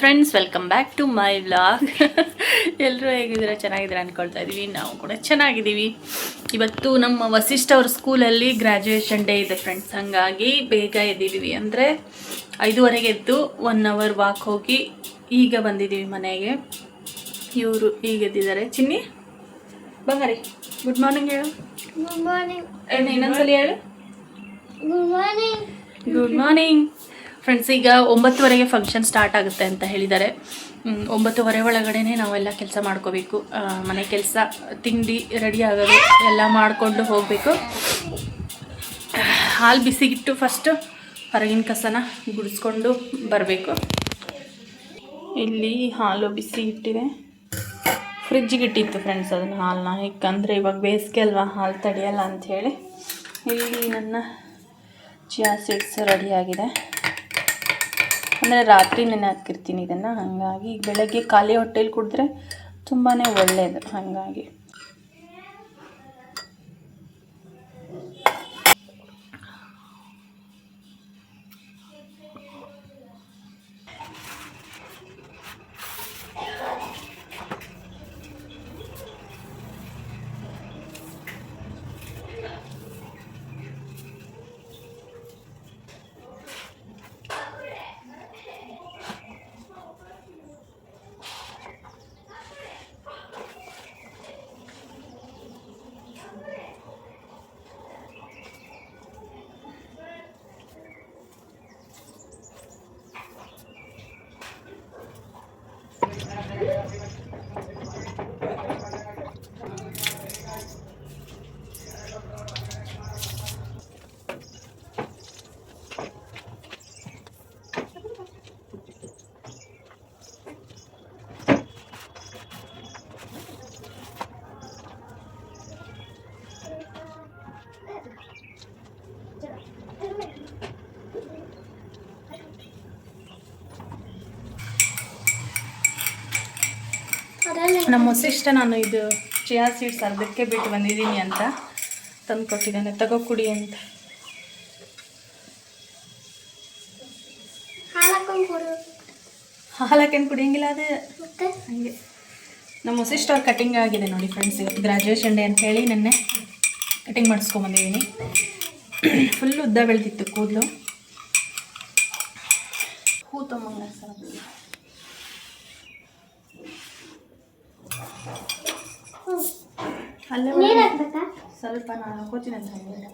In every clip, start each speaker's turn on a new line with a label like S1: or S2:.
S1: Friends, welcome back to my vlog. ಎಲ್ಲರೂ ಹೇಗಿದ್ದೀರಾ? ಚೆನ್ನಾಗಿದ್ದೀರಾ ಅಂದ್ಕೊಳ್ತಾ ಇದ್ದೀವಿ. ನಾವು ಕೂಡ ಚೆನ್ನಾಗಿದ್ದೀವಿ. ಇವತ್ತು ನಮ್ಮ ವಸಿಷ್ಠ ಅವ್ರ ಸ್ಕೂಲಲ್ಲಿ ಗ್ರ್ಯಾಜುಯೇಷನ್ ಡೇ ಇದೆ ಫ್ರೆಂಡ್ಸ್. ಹಾಗಾಗಿ ಬೇಗ ಎದ್ದಿದ್ದೀವಿ. ಅಂದರೆ 5:30ಗೆ ಎದ್ದು 1 ಅವರ್ ವಾಕ್ ಹೋಗಿ ಈಗ ಬಂದಿದ್ದೀವಿ ಮನೆಗೆ. ಇವರು ಈಗ ಎದ್ದಿದ್ದಾರೆ. ಚಿನ್ನಿ ಬಂಗಾರಿ, ಗುಡ್ ಮಾರ್ನಿಂಗ್ ಹೇಳು.
S2: Good morning.
S1: ಇನ್ನೊಂದ್ಸಲಿ ಹೇಳು.
S2: Good morning.
S1: Good morning friends. ಈಗ 9:30ಗೆ ಫಂಕ್ಷನ್ ಸ್ಟಾರ್ಟ್ ಆಗುತ್ತೆ ಅಂತ ಹೇಳಿದ್ದಾರೆ. 9:30 ಒಳಗಡೆನೆ ನಾವೆಲ್ಲ ಕೆಲಸ ಮಾಡ್ಕೋಬೇಕು. ಮನೆ ಕೆಲಸ, ತಿಂಡಿ ರೆಡಿ ಆಗೋದು ಎಲ್ಲ ಮಾಡಿಕೊಂಡು ಹೋಗಬೇಕು. ಹಾಲು ಬಿಸಿಗಿಟ್ಟು ಫಸ್ಟು ಹೊರಗಿನ ಕಸನ ಗುಡಿಸ್ಕೊಂಡು ಬರಬೇಕು. ಇಲ್ಲಿ ಹಾಲು ಬಿಸಿ ಇಟ್ಟಿದೆ, ಫ್ರಿಜ್ಜಿಗೆ ಇಟ್ಟಿತ್ತು ಫ್ರೆಂಡ್ಸ್ ಅದನ್ನು ಹಾಲನ್ನ. ಯಾಕಂದರೆ ಇವಾಗ ಬೇಸಿಗೆ ಅಲ್ವಾ, ಹಾಲು ತಡೆಯಲ್ಲ ಅಂಥೇಳಿ. ಇಲ್ಲಿ ನನ್ನ ಚಿಯಾ ಸೀಡ್ಸ್ ರೆಡಿಯಾಗಿದೆ. ಅಂದರೆ ರಾತ್ರಿ ನೆನೆ ಹಾಕಿರ್ತೀನಿ ಇದನ್ನು. ಹಾಗಾಗಿ ಬೆಳಗ್ಗೆ ಖಾಲಿ ಹೊಟ್ಟೆಲಿ ಕುಡಿದ್ರೆ ತುಂಬಾ ಒಳ್ಳೆಯದು. ಹಾಗಾಗಿ ನಮ್ಮ ವಸಿಷ್ಠ ನಾನು ಇದು ಚಿಯಾ ಸೀಡ್ಸ್ ಅರ್ಧಕ್ಕೆ ಬಿಟ್ಟು ಬಂದಿದ್ದೀನಿ ಅಂತ ತಂದು ಕೊಟ್ಟಿದ್ದಾನೆ. ತಗೋ ಕುಡಿ ಅಂತ. ಹಾಲು ಹಾಕೊಂಡು ಕುಡಿಯಂಗಿಲ್ಲ ಅದು ಹಾಗೆ. ನಮ್ಮ ವಸಿಷ್ಠ ಅವ್ರ ಕಟಿಂಗ್ ಆಗಿದೆ ನೋಡಿ ಫ್ರೆಂಡ್ಸ್. ಇವತ್ತು ಗ್ರ್ಯಾಜುಯೇಷನ್ ಡೇ ಅಂತ ಹೇಳಿ ನೆನ್ನೆ ಕಟಿಂಗ್ ಮಾಡಿಸ್ಕೊಂಬಂದಿದ್ದೀನಿ. ಫುಲ್ ಉದ್ದ ಬೆಳೆದಿತ್ತು ಕೂದಲು. ಹೂ ತೊಗೊಂಬಂಗ ಅಲ್ಲೇ ಸ್ವಲ್ಪ ನಾನು ಹಾಕೋತೀನಿ ಅಂತ ಹೇಳಿ.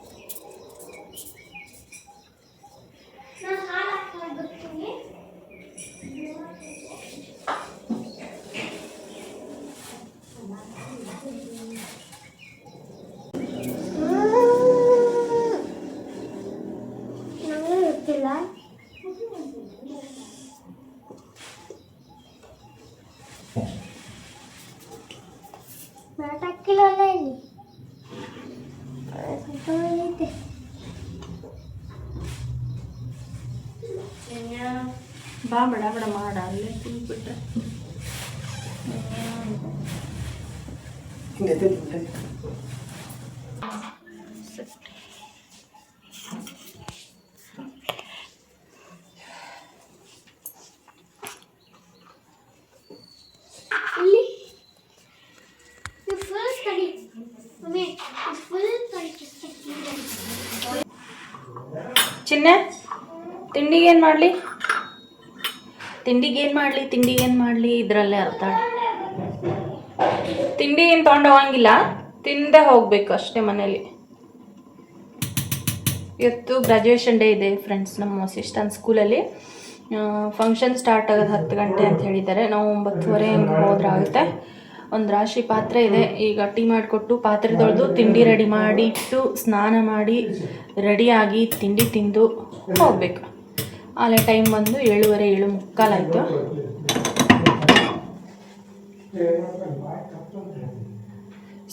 S1: ಬಾ ಬಡ ಬಡ ಮಾಡ ಅಲ್ಲೇ ತಿಂದ್ಬಿಟ್ರೆ. ಚಿನ್ನ ತಿಂಡಿಗೆ ಏನು ಮಾಡಲಿ, ತಿಂಡಿಗೆ ಏನು ಮಾಡಲಿ ಇದರಲ್ಲೇ ಅರ್ಥ. ತಿಂಡಿ ಏನು ತೊಗೊಂಡು ಹೋಗಂಗಿಲ್ಲ, ತಿಂದೇ ಹೋಗ್ಬೇಕು ಅಷ್ಟೇ ಮನೇಲಿ. ಇವತ್ತು ಗ್ರ್ಯಾಜುಯೇಷನ್ ಡೇ ಇದೆ ಫ್ರೆಂಡ್ಸ್ ನಮ್ಮ ವಸಿಷ್ಠನ್ ಸ್ಕೂಲಲ್ಲಿ. ಫಂಕ್ಷನ್ ಸ್ಟಾರ್ಟ್ ಆಗೋದು 10 ಗಂಟೆ ಅಂತ ಹೇಳಿದ್ದಾರೆ. ನಾವು 9:30 ಹಂಗೆ ಹೋದ್ರೆ ಆಗುತ್ತೆ. ಒಂದು ರಾಶಿ ಪಾತ್ರೆ ಇದೆ. ಈಗ ಟೀ ಮಾಡಿಕೊಟ್ಟು ಪಾತ್ರೆ ತೊಳೆದು ತಿಂಡಿ ರೆಡಿ ಮಾಡಿ ಇಟ್ಟು ಸ್ನಾನ ಮಾಡಿ ರೆಡಿಯಾಗಿ ತಿಂಡಿ ತಿಂದು ಹೋಗಬೇಕು. ಆಲೆ ಟೈಮ್ ಬಂದು 7:30 7:45 ಆಯಿತು.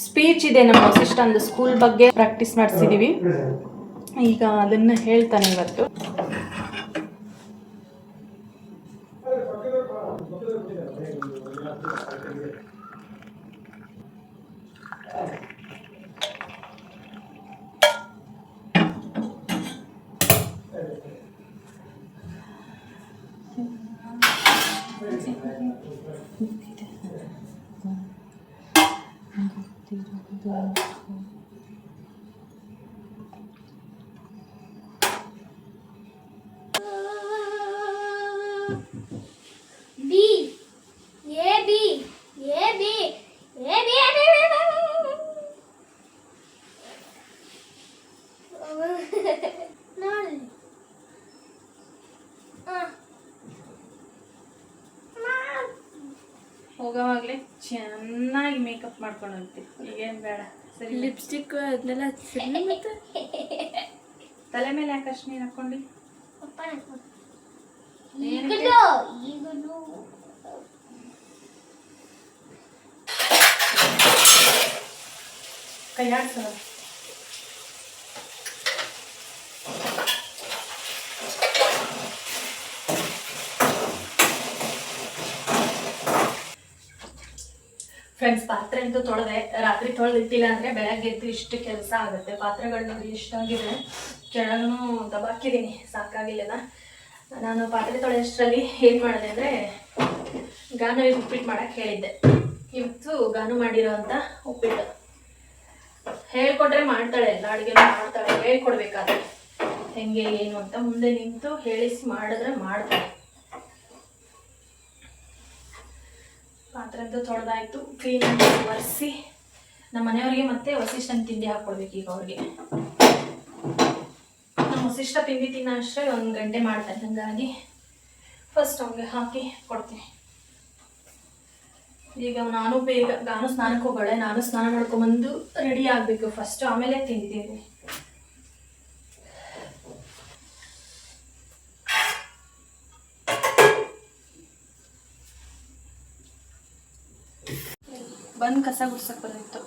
S1: ಸ್ಪೀಚ್ ಇದೆ ನಮ್ಮ ವಸಿಷ್ಠಂದು ಸ್ಕೂಲ್ ಬಗ್ಗೆ ಪ್ರಾಕ್ಟೀಸ್ ಮಾಡಿಸಿದ್ದೀವಿ. ಈಗ ಅದನ್ನು ಹೇಳ್ತಾನೆ ಇವತ್ತು.
S2: B A B A B A B ನೋಡಿ
S1: ಹೋಗೋವಾಗಲೇ ಚೆನ್ನಾಗಿ ಮೇಕಪ್ ಮಾಡ್ಕೊಂಡು ಹೋಗ್ತೀವಿ. ಈಗೇನು ಬೇಡ ಸರಿ.
S2: ಲಿಪ್ಸ್ಟಿಕ್ ಅದನ್ನೆಲ್ಲ ಹಚ್ಚಿದ್ನಿ ಮತ್ತೆ
S1: ತಲೆ ಮೇಲೆ ಯಾಕೆ ಅಷ್ಟು ನೀರು ಹಾಕ್ಕೊಂಡು
S2: ಈಗಲೂ
S1: ಕೈ ಆಡ್ಸಲ್ಲ. ಫ್ರೆಂಡ್ಸ್, ಪಾತ್ರೆ ಅಂತೂ ತೊಳೆದೆ. ರಾತ್ರಿ ತೊಳೆದಿಟ್ಟಿಲ್ಲ ಅಂದರೆ ಬೆಳಗ್ಗೆ ಎದ್ದು ಇಷ್ಟು ಕೆಲಸ ಆಗುತ್ತೆ. ಪಾತ್ರೆಗಳು ನೋಡಿ ಎಷ್ಟಾಗಿದೆ. ಕೆಳಗೂ ದಬಾಕಿದ್ದೀನಿ, ಸಾಕಾಗಿಲ್ಲದ. ನಾನು ಪಾತ್ರೆ ತೊಳೆಯೋಷ್ಟರಲ್ಲಿ ಏನು ಮಾಡಿದೆ ಅಂದರೆ ಗಾನುವಿಗೆ ಉಪ್ಪಿಟ್ಟು ಮಾಡೋಕ್ಕೆ ಹೇಳಿದ್ದೆ. ಇವತ್ತು ಗಾನು ಮಾಡಿರೋ ಅಂಥ ಉಪ್ಪಿಟ್ಟು ಹೇಳ್ಕೊಟ್ರೆ ಮಾಡ್ತಾಳೆ, ಎಲ್ಲ ಅಡುಗೆನೂ ಮಾಡ್ತಾಳೆ. ಹೇಳ್ಕೊಡ್ಬೇಕಾದ್ರೆ ಹೆಂಗೆ ಏನು ಅಂತ ಮುಂದೆ ನಿಂತು ಹೇಳಿಸಿ ಮಾಡಿದ್ರೆ ಮಾಡ್ತಾಳೆ. ಪಾತ್ರೆ ಅಂತೂ ತೊಳೆದಾಯ್ತು. ಕ್ಲೀನಾಗಿ ಒರೆಸಿ ನಮ್ಮ ಮನೆಯವ್ರಿಗೆ ಮತ್ತೆ ವಸಿಷ್ಠನ ತಿಂಡಿ ಹಾಕ್ಕೊಡ್ಬೇಕು. ಈಗ ಅವ್ರಿಗೆ ನಮ್ಮ ವಸಿಷ್ಠ ತಿಂಡಿ ತಿನ್ನೋ ಅಷ್ಟೇ 1 ಗಂಟೆ ಮಾಡ್ತಾರೆ. ಹಾಗಾಗಿ ಫಸ್ಟ್ ಅವ್ನಿಗೆ ಹಾಕಿ ಕೊಡ್ತೀನಿ. ಈಗ ನಾನು ಬೇಗ ಗಾನು ಸ್ನಾನಕ್ಕೆ ಹೋಗೋಳೆ. ನಾನು ಸ್ನಾನ ಮಾಡ್ಕೊಂಬಂದು ರೆಡಿ ಆಗಬೇಕು ಫಸ್ಟ್, ಆಮೇಲೆ ತಿಂತೀನಿ. ಬಂದು ಕಸ ಗುಡ್ಸಕ್ಕೆ ಬಂದಿತ್ತು.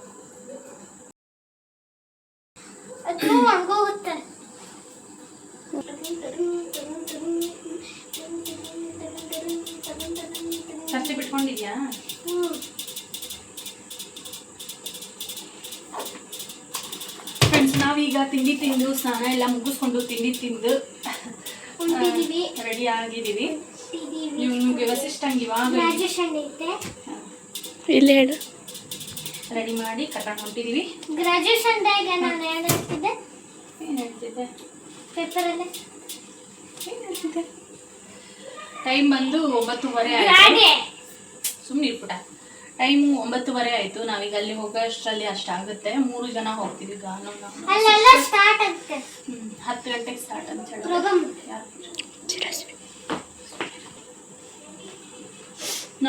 S2: ಅದು ಹಂಗೋಗುತ್ತೆ.
S1: ಚರ್ಚೆ ಬಿಟ್ಕೊಂಡಿದ್ಯಾ? ಫ್ರೆಂಡ್ಸ್, ನಾವೀಗ ತಿಂಡಿ ತಿಂದು ಸ್ನಾನ ಎಲ್ಲ ಮುಗಿಸ್ಕೊಂಡು ತಿಂಡಿ ತಿಂದು ರೆಡಿ ಆಗಿದ್ದೀವಿ. ನಿಮ್ಗೆ ವಸಿಷ್ಠಂಗೆ ಇವಾಗ
S2: ಇಲ್ಲಿ ಹೇಳು
S1: ರೆಡಿ ಮಾಡಿ ಕರ್ಕೊಂಡು ಹೊಂಟಿದ್ದೀವಿ.
S2: ಗ್ರಾಜುಯೇಷನ್ ಡೇಗೆ ನಾನು ಏನು ಹೇಳ್ತಿದ್ದೆ?
S1: ಏನು ಹೇಳ್ತಿದ್ದೆ?
S2: ಪೇಪರಲ್ಲಿ
S1: ಏನು ಹೇಳ್ತಿದ್ದೆ? ಟೈಮ್ ಬಂದು 9:30 ಆಯಿತು. ಸುಮ್ಮನೆ ಇರ್ಬಿಟ್ಟ. ಟೈಮು 9:30 ಆಯಿತು. ನಾವೀಗ ಅಲ್ಲಿ ಹೋಗೋಷ್ಟರಲ್ಲಿ ಅಷ್ಟಾಗುತ್ತೆ. 3 ಜನ ಹೋಗ್ತೀವಿ. ಗಾನು
S2: ಅಲ್ಲೆಲ್ಲ ಸ್ಟಾರ್ಟ್ ಆಗುತ್ತೆ.
S1: 10 ಗಂಟೆಗೆ ಸ್ಟಾರ್ಟ್ ಅಂತ ಹೇಳಿ.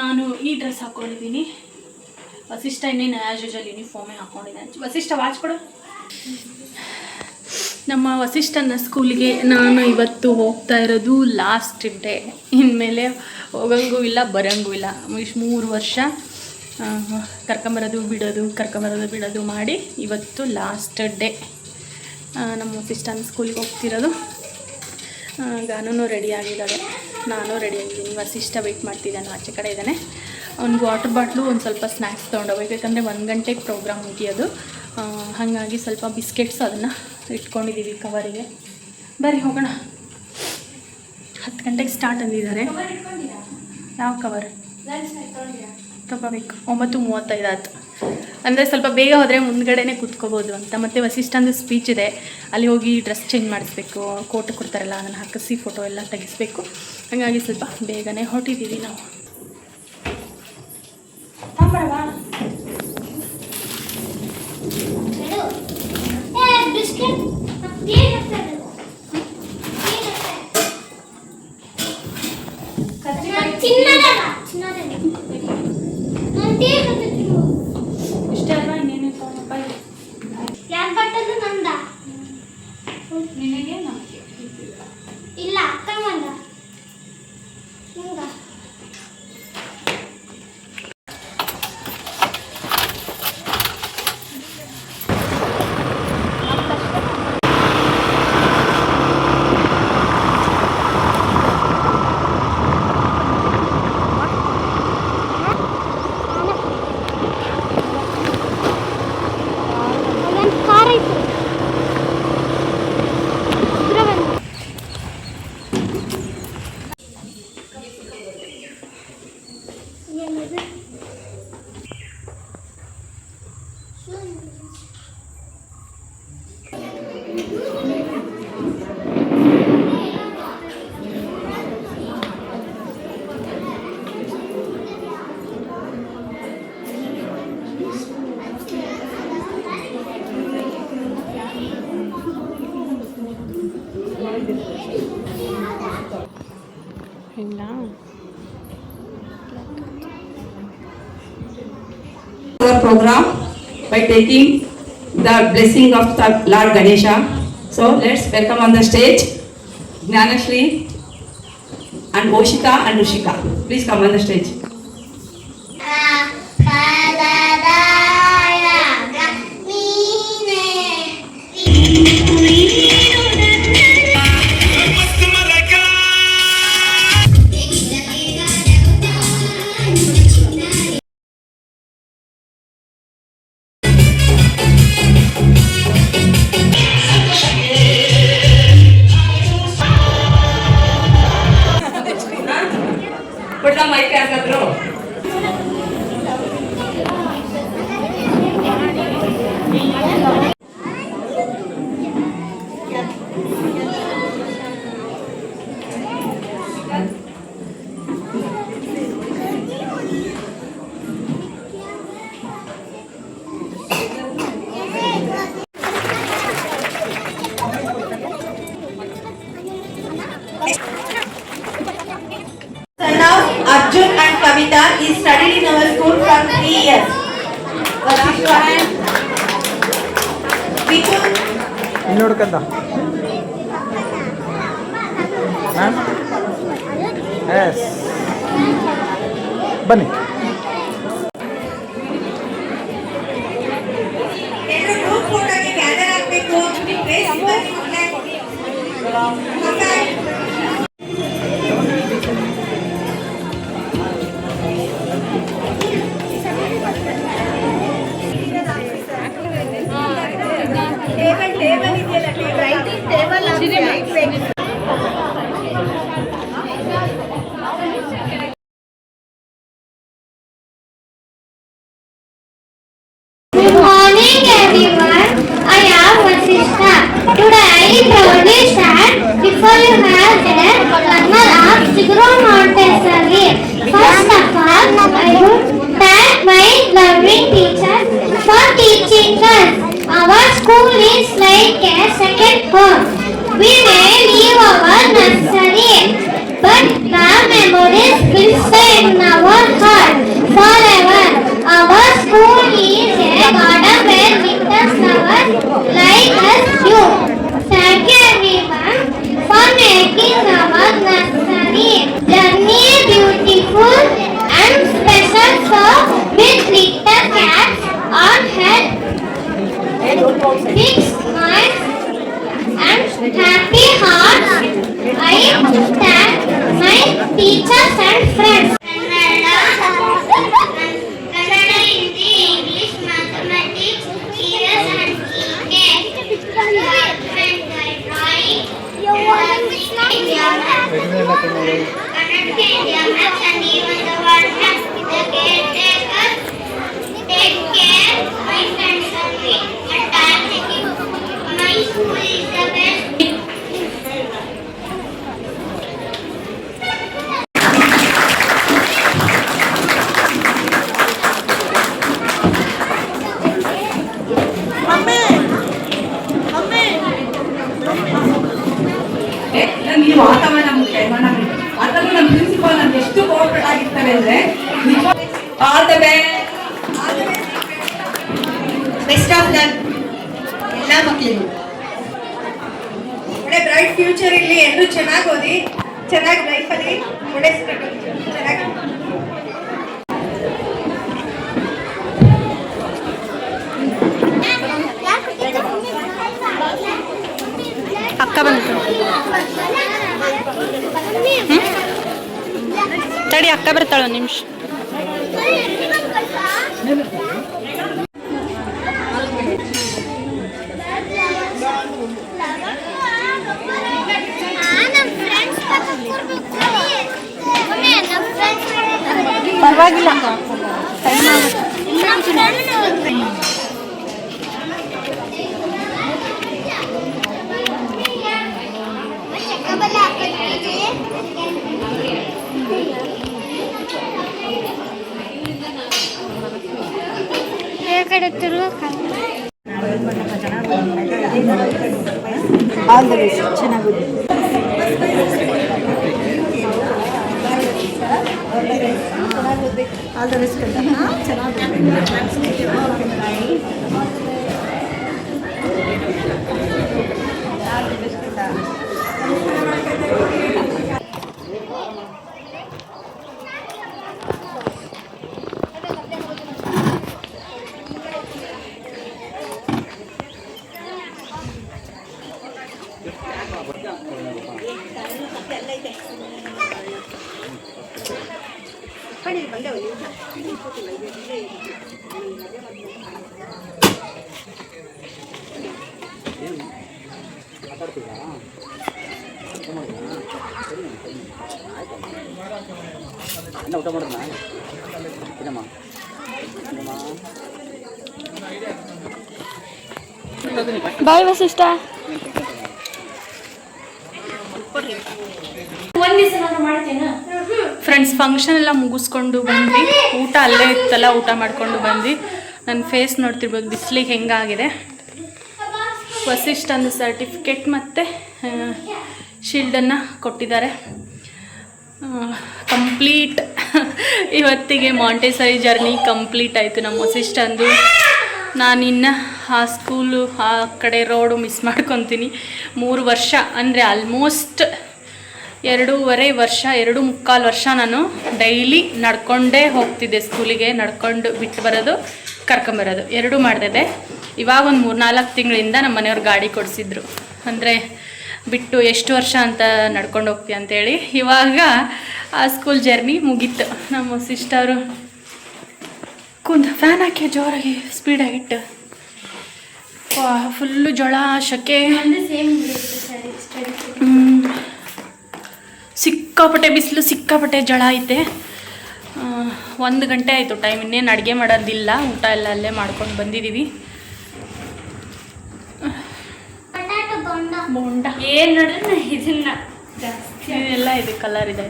S1: ನಾನು ಈ ಡ್ರೆಸ್ ಹಾಕ್ಕೊಂಡಿದ್ದೀನಿ. ವಸಿಷ್ಠ ಇನ್ನೇನು ಆ್ಯಸ್ ಯೂಶುವಲ್ ಯೂನಿಫಾರ್ಮೇ ಹಾಕ್ಕೊಂಡಿದ್ದೀನಿ. ವಸಿಷ್ಠ ವಾಚ್ ಕೊಡು. ನಮ್ಮ ವಸಿಷ್ಠನ ಸ್ಕೂಲಿಗೆ ನಾನು ಇವತ್ತು ಹೋಗ್ತಾ ಇರೋದು ಲಾಸ್ಟ್ ಡೇ. ಇನ್ಮೇಲೆ ಹೋಗಂಗೂ ಇಲ್ಲ ಬರೋಂಗೂ ಇಲ್ಲ. 3 ವರ್ಷ ಕರ್ಕೊಂಬರೋದು ಬಿಡೋದು ಮಾಡಿ ಇವತ್ತು ಲಾಸ್ಟ್ ಡೇ. ನಮ್ಮ ವಸಿಷ್ಠನ ಸ್ಕೂಲಿಗೆ ಹೋಗ್ತಿರೋದು. ಗಾನೂ ರೆಡಿ ಆಗಿದ್ದಾಳೆ, ನಾನು ರೆಡಿ ಆಗಿದ್ದೀನಿ. ವಸಿಷ್ಠ ವೆಯ್ಟ್ ಮಾಡ್ತಿದ್ದಾನೆ, ಆಚೆ ಕಡೆ ಇದ್ದಾನೆ. ಅವ್ನಿಗೆ ವಾಟರ್ ಬಾಟ್ಲು ಒಂದು ಸ್ವಲ್ಪ ಸ್ನ್ಯಾಕ್ಸ್ ತೊಗೊಂಡೋಗ್ಬೇಕು. ಯಾಕಂದರೆ 1 ಗಂಟೆಗೆ ಪ್ರೋಗ್ರಾಮ್ ಮುಗಿಯೋದು. ಹಾಗಾಗಿ ಸ್ವಲ್ಪ ಬಿಸ್ಕೆಟ್ಸ್ ಅದನ್ನು ಇಟ್ಕೊಂಡಿದ್ದೀವಿ ಕವರಿಗೆ. ಬರೀ ಹೋಗೋಣ. 10 ಗಂಟೆಗೆ ಸ್ಟಾರ್ಟ್ ಅಂದಿದ್ದಾರೆ. ಯಾವ ಕವರ್ ತೊಗೋಬೇಕು? 9:35 ಆಯ್ತು. ಅಂದರೆ ಸ್ವಲ್ಪ ಬೇಗ ಹೋದರೆ ಮುಂದ್ಗಡೆನೇ ಕೂತ್ಕೋಬೋದು ಅಂತ. ಮತ್ತು ವಸಿಷ್ಠಂದು ಸ್ಪೀಚ್ ಇದೆ, ಅಲ್ಲಿ ಹೋಗಿ ಡ್ರೆಸ್ ಚೇಂಜ್ ಮಾಡಿಸ್ಬೇಕು. ಕೋಟ್ ಕೊಡ್ತಾರಲ್ಲ, ಅದನ್ನು ಹಾಕಿಸಿ ಫೋಟೋ ಎಲ್ಲ ತೆಗಿಸ್ಬೇಕು. ಹಾಗಾಗಿ ಸ್ವಲ್ಪ ಬೇಗನೆ ಹೊರಟಿದ್ದೀವಿ ನಾವು. ಇಷ್ಟೇ ಅಲ್ವಾ? ಇನ್ನೇನು ತೊಗೊಂಡಪ್ಪ?
S2: ಯಾರು ಬಟ್ಟಲು ನಂದ?
S1: ನಿನಗೆ ನಮಗೆ
S2: ಇಲ್ಲ, ಅಕ್ಕ ಬಂದ. ಹಿಂಗ
S3: program by taking the blessing of the Lord Ganesha. So let's welcome on the stage Gnanashri and Oshika and Rushika. Please come on the stage. Put the mic as a throw.
S4: Son of Arjun and Kavita is studied in our school from 3 years. Vitu,
S5: ಇನ್ನೋಡ್ಕಂದ ma'am yes ಬನ್ನಿ
S4: ಎಲ್ಲರೂ group ಫೋಟೋಗೆ gather ಆಗಬೇಕು. Place ಬನ್ನಿ ಮಕ್ಕಳೇ. Table ಇದೆಯಲ್ಲ, table
S2: Good morning everyone. I am Vasishtha. Today I proudly stand before you as a learner of Sigro Montessori. First of all, I would thank my loving teachers for teaching us. Our school is like a second home. We may leave our nursery, but the memories will stay in our heart forever. Our school is a garden where winter flowers like us bloom. Thank you everyone for making our nursery journey beautiful and special. So with little cats on head, big smiles and happy hearts, I thank my teachers and friends. Kannada, Hindi, English, mathematics, CS and EK. Drawing, India Maths, and even the world maps. The caretakers take care my friends and me. And I am thinking my school is the best.
S3: ಈ ವಾತಾವರಣ ಮುಖ್ಯ ಅದರಲ್ಲೂ ನಮ್ಮ principal ನಮ್ಗೆ ಎಷ್ಟು cooperate ಆಗಿರ್ತಾರೆ ಅಂದ್ರೆ all the
S4: best of luck ಎಲ್ಲ ಮಕ್ಕಳಿಗೂ. ಒಳ್ಳೆ ಬ್ರೈಟ್ ಫ್ಯೂಚರ್ ಇಲ್ಲಿ, ಎಲ್ಲರೂ ಚೆನ್ನಾಗಿ ಓದಿ, ಚೆನ್ನಾಗಿ ಲೈಫಲ್ಲಿ ಒಳ್ಳೆ ಚೆನ್ನಾಗಿ.
S1: ಅಕ್ಕ ಬಂತು ತಡಿ, ಅಕ್ಕ ಬರ್ತಾಳ ಒಂದು ನಿಮಿಷ. ಪರವಾಗಿಲ್ಲ,
S2: ಕಡೆ ತಿರುಗ
S4: ಆಲ್ ದ ಬೆಸ್ಟ್, ಚೆನ್ನಾಗಿದೆ. ಆಲ್ ದ ಬೆಸ್ಟ್ ಅಂತ ಚೆನ್ನಾಗಿ
S5: ಊಟ ಮಾಡೋಣ ಏನಮ್ಮ
S1: ಬಾಯ್ ವಸಿಷ್ಠ. ಫ್ರೆಂಡ್ಸ್ ಫಂಕ್ಷನ್ ಎಲ್ಲ ಮುಗಿಸ್ಕೊಂಡು ಬಂದ್ವಿ. ಊಟ ಅಲ್ಲೇ ಇತ್ತಲ್ಲ, ಊಟ ಮಾಡ್ಕೊಂಡು ಬಂದ್ವಿ. ನನ್ನ ಫೇಸ್ ನೋಡ್ತಿರ್ಬೋದು ಬಿಸಿಲಿಗೆ ಹೆಂಗಾಗಿದೆ. ವಸಿಷ್ಠ ಒಂದು ಸರ್ಟಿಫಿಕೇಟ್ ಮತ್ತು ಶೀಲ್ಡನ್ನು ಕೊಟ್ಟಿದ್ದಾರೆ. ಕಂಪ್ಲೀಟ್ ಇವತ್ತಿಗೆ ಮಾಂಟೆಸರಿ ಜರ್ನಿ ಕಂಪ್ಲೀಟ್ ಆಯಿತು ನಮ್ಮ ವಸಿಷ್ಠಂದು. ನಾನಿನ್ನು ಆ ಸ್ಕೂಲು ಆ ಕಡೆ ರೋಡು ಮಿಸ್ ಮಾಡ್ಕೊತೀನಿ. 3 ವರ್ಷ ಅಂದರೆ ಆಲ್ಮೋಸ್ಟ್ 2.5 ವರ್ಷ 2.25 ವರ್ಷ ನಾನು ಡೈಲಿ ನಡ್ಕೊಂಡೇ ಹೋಗ್ತಿದ್ದೆ ಸ್ಕೂಲಿಗೆ. ನಡ್ಕೊಂಡು ಬಿಟ್ಟು ಬರೋದು, ಕರ್ಕೊಂಬರೋದು ಎರಡೂ ಮಾಡ್ತಿದ್ದೆ. ಇವಾಗ ಒಂದು 3-4 ತಿಂಗಳಿಂದ ನಮ್ಮ ಮನೆಯವ್ರು ಗಾಡಿ ಕೊಡಿಸಿದ್ರು. ಅಂದರೆ ಬಿಟ್ಟು ಎಷ್ಟು ವರ್ಷ ಅಂತ ನಡ್ಕೊಂಡು ಹೋಗ್ತೀವಿ ಅಂತೇಳಿ. ಇವಾಗ ಆ ಸ್ಕೂಲ್ ಜರ್ನಿ ಮುಗೀತು. ನಮ್ಮ ಸಿಸ್ಟರು ಫ್ಯಾನ್ ಹಾಕಿ ಜೋರಾಗಿ ಸ್ಪೀಡಾಗಿಟ್ಟು ಫುಲ್ಲು ಜಳ ಶಕೆ, ಸಿಕ್ಕಾಪಟ್ಟೆ ಬಿಸಿಲು, ಸಿಕ್ಕಾಪಟ್ಟೆ ಜಳ ಐತೆ. 1 ಗಂಟೆ ಆಯಿತು ಟೈಮ್. ಇನ್ನೇನು ಅಡುಗೆ ಮಾಡೋದಿಲ್ಲ, ಊಟ ಎಲ್ಲ ಅಲ್ಲೇ ಮಾಡ್ಕೊಂಡು ಬಂದಿದ್ದೀವಿ. ಬೋಂಡ ಏನು ನೋಡಿದ್ರೆ ಇದನ್ನ ಇದೆಲ್ಲ ಇದೆ, ಕಲರ್ ಇದೆ.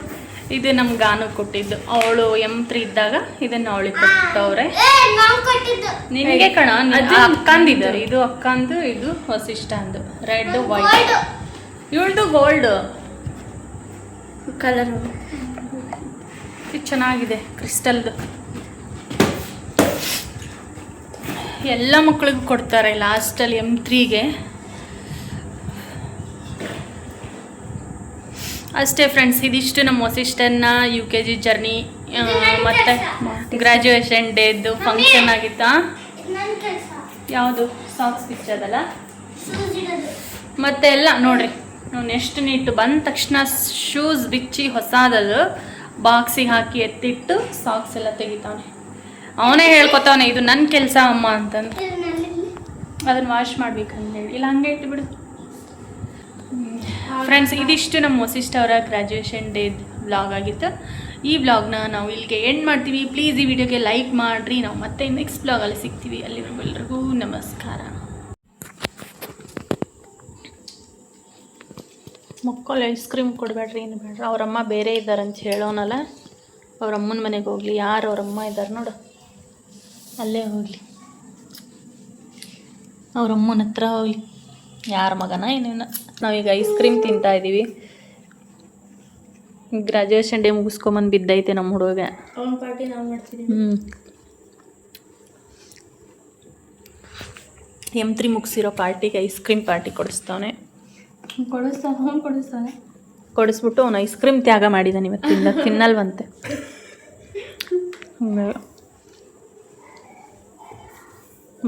S1: ಇದು ನಮ್ಮ ಗಾನು ಕೊಟ್ಟಿದ್ದು. ಅವಳು M3 ಇದ್ದಾಗ ಇದನ್ನು ಅವಳಿಗೆ ಕೊಟ್ಟವ್ರೆ. ನಿನಗೆ ಕಣ, ಅಕ್ಕಂದಿದ್ದಾರೆ. ಇದು ಅಕ್ಕಂದು, ಇದು ವಸಿಷ್ಠ ಅಂದು. ರೆಡ್ ವೈಟ್, ಇವಳ್ದು ಗೋಲ್ಡ್ ಕಲರ್. ಇದು ಚೆನ್ನಾಗಿದೆ, ಕ್ರಿಸ್ಟಲ್ದು. ಎಲ್ಲ ಮಕ್ಕಳಿಗೂ ಕೊಡ್ತಾರೆ ಲಾಸ್ಟಲ್ಲಿ M3ಗೆ. ಅಷ್ಟೇ ಫ್ರೆಂಡ್ಸ್, ಇದಿಷ್ಟು ನಮ್ಮ ವಸಿಷ್ಠನ UKG ಜರ್ನಿ ಮತ್ತು ಗ್ರ್ಯಾಜುಯೇಷನ್ ಡೇದು ಫಂಕ್ಷನ್ ಆಗಿತ್ತಾ. ಯಾವುದು ಸಾಕ್ಸ್ ಬಿಚ್ಚೋದಲ್ಲ ಮತ್ತೆ ಎಲ್ಲ ನೋಡ್ರಿ. ನಾನು ಎಷ್ಟು ನೀಟು ಬಂದ ತಕ್ಷಣ ಶೂಸ್ ಬಿಚ್ಚಿ ಹೊಸಾದದು ಬಾಕ್ಸಿಗೆ ಹಾಕಿ ಎತ್ತಿಟ್ಟು ಸಾಕ್ಸ್ ಎಲ್ಲ ತೆಗಿತಾವನೆ. ಅವನೇ ಹೇಳ್ಕೊತಾವನೆ ಇದು ನನ್ನ ಕೆಲಸ ಅಮ್ಮ ಅಂತಂದು. ಅದನ್ನು ವಾಶ್ ಮಾಡ್ಬೇಕಂತ ಹೇಳಿ, ಇಲ್ಲ ಹಂಗೆ ಇಟ್ಟುಬಿಡು. ಫ್ರೆಂಡ್ಸ್, ಇದಿಷ್ಟು ನಮ್ಮ ವಸಿಷ್ಠ ಅವರ ಗ್ರ್ಯಾಜುಯೇಷನ್ ಡೇದ್ ವ್ಲಾಗ್ ಆಗಿತ್ತು. ಈ ವ್ಲಾಗ್ನ ನಾವು ಇಲ್ಲಿಗೆ ಎಂಡ್ ಮಾಡ್ತೀವಿ. ಪ್ಲೀಸ್ ಈ ವಿಡಿಯೋಗೆ ಲೈಕ್ ಮಾಡಿರಿ. ನಾವು ಮತ್ತೆ ನೆಕ್ಸ್ಟ್ ವ್ಲಾಗಲ್ಲಿ ಸಿಗ್ತೀವಿ. ಅಲ್ಲಿವರೆಗೂ ಎಲ್ರಿಗೂ ನಮಸ್ಕಾರ. ಮಕ್ಕಳು ಐಸ್ ಕ್ರೀಮ್ ಕೊಡಬೇಡ್ರಿ, ಏನು ಬೇಡ್ರಿ. ಅವರಮ್ಮ ಬೇರೆ ಇದ್ದಾರಂತ ಹೇಳೋನಲ್ಲ. ಅವರಮ್ಮನ ಮನೆಗೆ ಹೋಗಲಿ. ಯಾರು ಅವರಮ್ಮ ಇದ್ದಾರೆ ನೋಡು, ಅಲ್ಲೇ ಹೋಗಲಿ. ಅವರಮ್ಮನ ಹತ್ರ ಹೋಗಲಿ. ಯಾರ ಮಗನ ಏನೇನ. ನಾವೀಗ ಐಸ್ ಕ್ರೀಮ್ ತಿಂತಾಯಿದ್ದೀವಿ. ಗ್ರ್ಯಾಜುಯೇಷನ್ ಡೇ ಮುಗಿಸ್ಕೊಂಬಂದು ಬಿದ್ದೈತೆ ನಮ್ಮ ಹುಡುಗ. ಪಾರ್ಟಿ ನಾವು ಮಾಡ್ತೀವಿ. M3 ಮುಗಿಸಿರೋ ಪಾರ್ಟಿಗೆ ಐಸ್ ಕ್ರೀಮ್ ಪಾರ್ಟಿ ಕೊಡಿಸ್ತಾನೆ. ಕೊಡಿಸ್ಬಿಟ್ಟು ಅವನು ಐಸ್ ಕ್ರೀಮ್ ತ್ಯಾಗ ಮಾಡಿದ್ದಾನೆ ಇವತ್ತಿಂದ. ತಿನ್ನಲ್ವಂತೆ.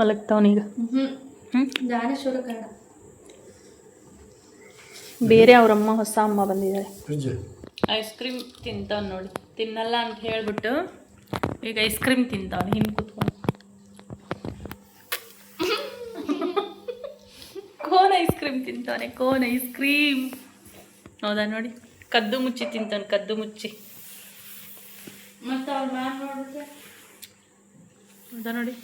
S1: ಮಲಗ್ತಾವನೀಗ. ಬೇರೆ ಅವರಮ್ಮ ಹೊಸ ಅಮ್ಮ ಬಂದಿದ್ದಾರೆ. ಐಸ್ ಕ್ರೀಮ್ ತಿಂತಾವ್ ನೋಡಿ. ತಿನ್ನಲ್ಲ ಅಂತ ಹೇಳ್ಬಿಟ್ಟು ಈಗ ಐಸ್ ಕ್ರೀಮ್ ತಿಂತಾವನು ಹಿಂಗೆ ಕೂತ್ಕೊಂಡು. ಕೋನ್ ಐಸ್ ಕ್ರೀಮ್ ತಿಂತಾನೆ, ಕೋನ್ ಐಸ್ ಕ್ರೀಮ್. ಹೌದಾ ನೋಡಿ, ಕದ್ದು ಮುಚ್ಚಿ ತಿಂತಾನೆ, ಕದ್ದು ಮುಚ್ಚಿ. ಮತ್ತೆ ಅವ್ರು ಹೌದಾ ನೋಡಿ.